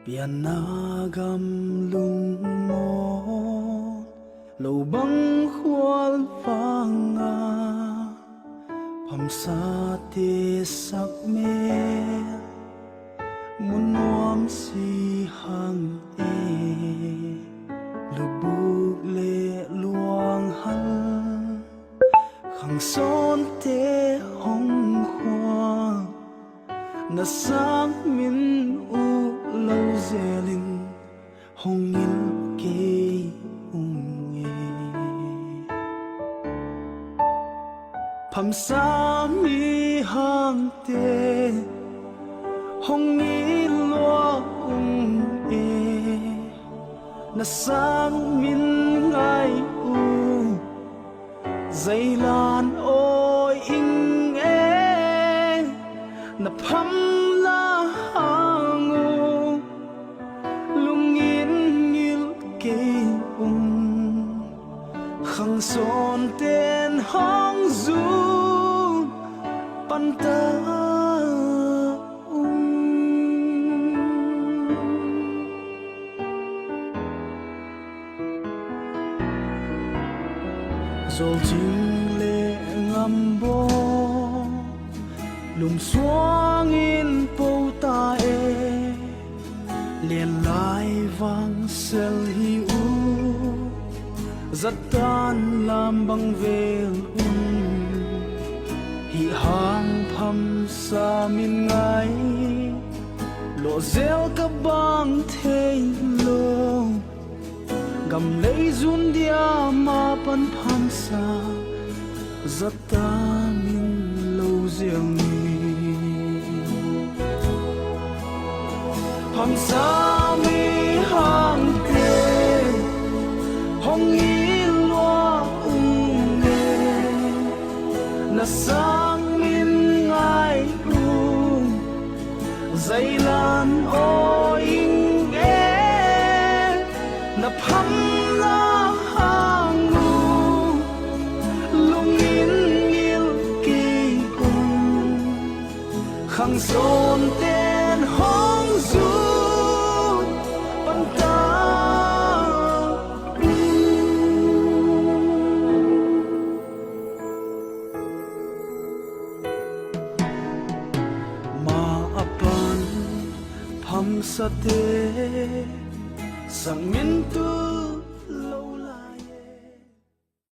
Pianagam lung mo lâu băng khual vanga phamsa te sak me munuam si hang e lubuk le luang hal khang son te hong khoa na sang min u lâu zelin hong il ke phamsa mi hang te hong ni lo e na sang min ngai u dây lan ôi ing e na pham la hang u lung in ngil ke khang son ten hong du pan ta dầu chim lệ ngâm bó lùng xoang in bầu ta e liền lại vang sel hi u rất tan làm bằng vel hi hang pham sa min ngai lo zel ka bang thei lo gam lei zun dia ma pan pham sa rất ta min lo riêng pham sa mi hang te hong i lo ne na sang min ngai u dây lan ôi ing e na pham la hang u lung in ngil ki khang son ten hong du pan ta pham sa te sang min tu